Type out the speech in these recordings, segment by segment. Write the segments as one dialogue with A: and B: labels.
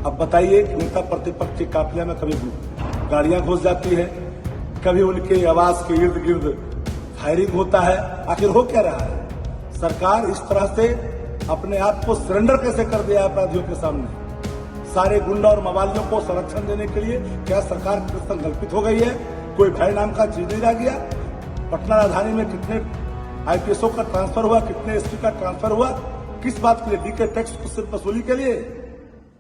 A: अब बताइए कि नेता प्रतिपक्ष के काफिले में कभी गाड़ियां घुस जाती है, कभी उनके आवास के इर्द गिर्द फायरिंग होता है। आखिर हो क्या रहा है? सरकार इस तरह से अपने आप को सरेंडर कैसे कर दिया अपराधियों के सामने? सारे गुंडा और मवालियों को संरक्षण देने के लिए क्या सरकार संकल्पित हो गई है? कोई भय नाम का चीज नहीं रह गया? पटना राजधानी में कितने आईपीएसओ का ट्रांसफर हुआ, कितने एसपी का ट्रांसफर हुआ? किस बात के लिए? डीके टैक्स सिर्फ वसूली के लिए।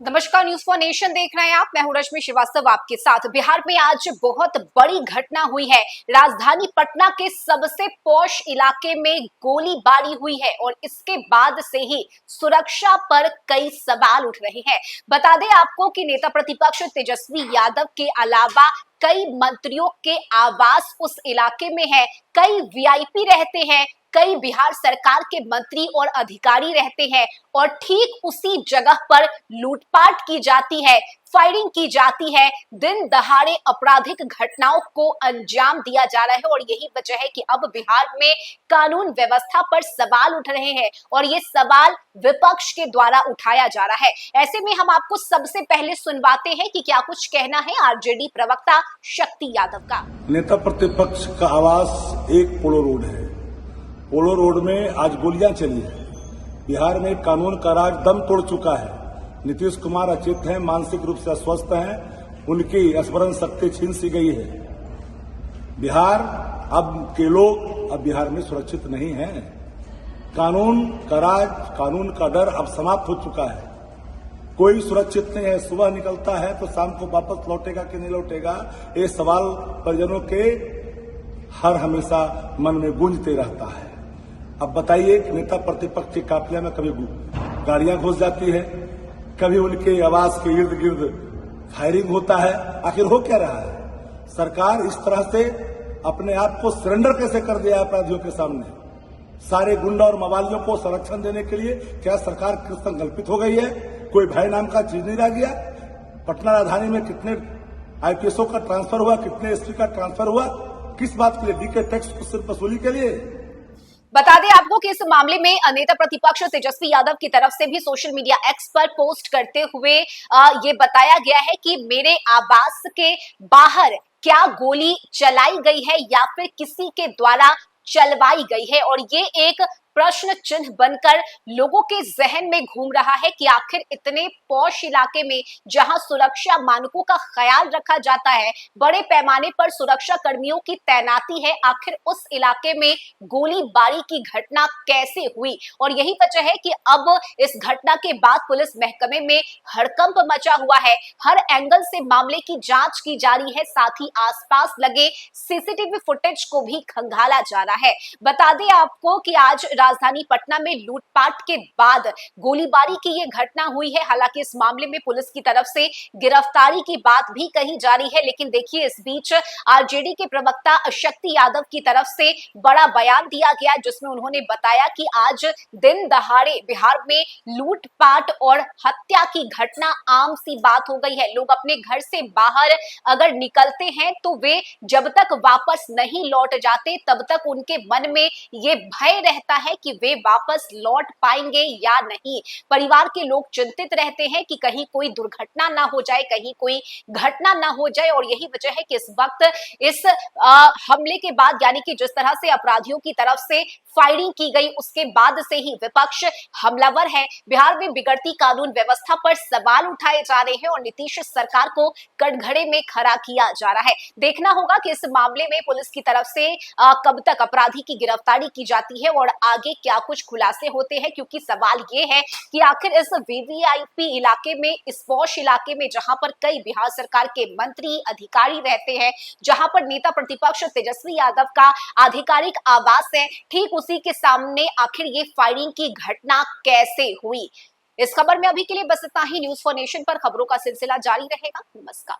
B: नमस्कार, न्यूज फॉर नेशन देख रहे हैं आप। मैं हूं रश्मि श्रीवास्तव आपके साथ। बिहार में आज बहुत बड़ी घटना हुई है। राजधानी पटना के सबसे पॉश इलाके में गोलीबारी हुई है और इसके बाद से ही सुरक्षा पर कई सवाल उठ रहे हैं। बता दें आपको कि नेता प्रतिपक्ष तेजस्वी यादव के अलावा कई मंत्रियों के आवास उस इलाके में है, कई वीआईपी रहते हैं, कई बिहार सरकार के मंत्री और अधिकारी रहते हैं और ठीक उसी जगह पर लूटपाट की जाती है, फायरिंग की जाती है, दिन दहाड़े आपराधिक घटनाओं को अंजाम दिया जा रहा है। और यही वजह है कि अब बिहार में कानून व्यवस्था पर सवाल उठ रहे हैं और ये सवाल विपक्ष के द्वारा उठाया जा रहा है। ऐसे में हम आपको सबसे पहले सुनवाते हैं कि क्या कुछ कहना है आरजेडी प्रवक्ता शक्ति यादव का।
A: नेता प्रतिपक्ष का आवास एक पोलो रोड है। पोलो रोड में आज गोलियां चली है। बिहार में कानून का राज दम तोड़ चुका है। नीतीश कुमार अचेत हैं, मानसिक रूप से अस्वस्थ हैं, उनकी स्मरण शक्ति छीन सी गई है। बिहार अब के लोग अब बिहार में सुरक्षित नहीं हैं। कानून का राज, कानून का डर अब समाप्त हो चुका है। कोई सुरक्षित नहीं है। सुबह निकलता है तो शाम को वापस लौटेगा कि नहीं लौटेगा, ये सवाल परिजनों के हर हमेशा मन में गूंजते रहता है। अब बताइए कि नेता प्रतिपक्ष के काफिले में कभी गाड़ियां घुस जाती है, कभी उनके आवास के इर्द गिर्द फायरिंग होता है। आखिर हो क्या रहा है? सरकार इस तरह से अपने आप को सरेंडर कैसे कर दिया अपराधियों के सामने? सारे गुंडा और मवालियों को संरक्षण देने के लिए क्या सरकार संकल्पित हो गई है? कोई भय नाम का चीज नहीं रह गया? पटना राजधानी में कितने आईपीएसओ का ट्रांसफर हुआ, कितने एसपी का ट्रांसफर हुआ? किस बात के लिए? डीके टैक्स सिर्फ वसूली के लिए।
B: बता दें आपको कि इस मामले में नेता प्रतिपक्ष तेजस्वी यादव की तरफ से भी सोशल मीडिया एक्स पर पोस्ट करते हुए ये बताया गया है कि मेरे आवास के बाहर क्या गोली चलाई गई है या फिर किसी के द्वारा चलवाई गई है। और ये एक प्रश्न चिन्ह बनकर लोगों के जहन में घूम रहा है कि आखिर इतने पॉश इलाके में जहां सुरक्षा मानकों का ख्याल रखा जाता है, बड़े पैमाने पर सुरक्षा कर्मियों की तैनाती है, आखिर उस इलाके में गोलीबारी की घटना कैसे हुई। और यही वजह है कि अब इस घटना के बाद पुलिस महकमे में हड़कंप मचा हुआ है। हर एंगल से मामले की जांच की जा रही है, साथ ही आसपास लगे सीसीटीवी फुटेज को भी खंगाला जा रहा है। बता दें आपको कि आज राजधानी पटना में लूटपाट के बाद गोलीबारी की ये घटना हुई है। हालांकि इस मामले में पुलिस की तरफ से गिरफ्तारी की बात भी कही जा रही है, लेकिन देखिए इस बीच आरजेडी के प्रवक्ता शक्ति यादव की तरफ से बड़ा बयान दिया गया जिसमें उन्होंने बताया कि आज दिन दहाड़े बिहार में लूटपाट और हत्या की घटना आम सी बात हो गई है। लोग अपने घर से बाहर अगर निकलते हैं तो वे जब तक वापस नहीं लौट जाते तब तक उनके मन में ये भय रहता है कि वे वापस लौट पाएंगे या नहीं। परिवार के लोग चिंतित रहते हैं कि कहीं कोई दुर्घटना ना हो जाए, कहीं कोई घटना ना हो जाए। और यही वजह है कि इस वक्त इस हमले के बाद, यानी कि जिस तरह से अपराधियों की तरफ से फायरिंग की गई उसके बाद से ही विपक्ष हमलावर है। बिहार में बिगड़ती कानून व्यवस्था पर सवाल उठाए जा रहे हैं और नीतीश सरकार को कटघरे में खड़ा किया जा रहा है। देखना होगा कि इस मामले में पुलिस की तरफ से कब तक अपराधी की गिरफ्तारी की जाती है और आगे क्या कुछ खुलासे होते हैं, क्योंकि सवाल ये है कि आखिर इस वीवीआईपी इलाके में, इस पॉश इलाके में जहां पर कई बिहार सरकार के मंत्री अधिकारी रहते हैं, जहां पर नेता प्रतिपक्ष तेजस्वी यादव का आधिकारिक आवास है, ठीक उसी के सामने आखिर ये फायरिंग की घटना कैसे हुई। इस खबर में अभी के लिए बस इतना ही। न्यूज फॉर नेशन पर खबरों का सिलसिला जारी रहेगा। नमस्कार।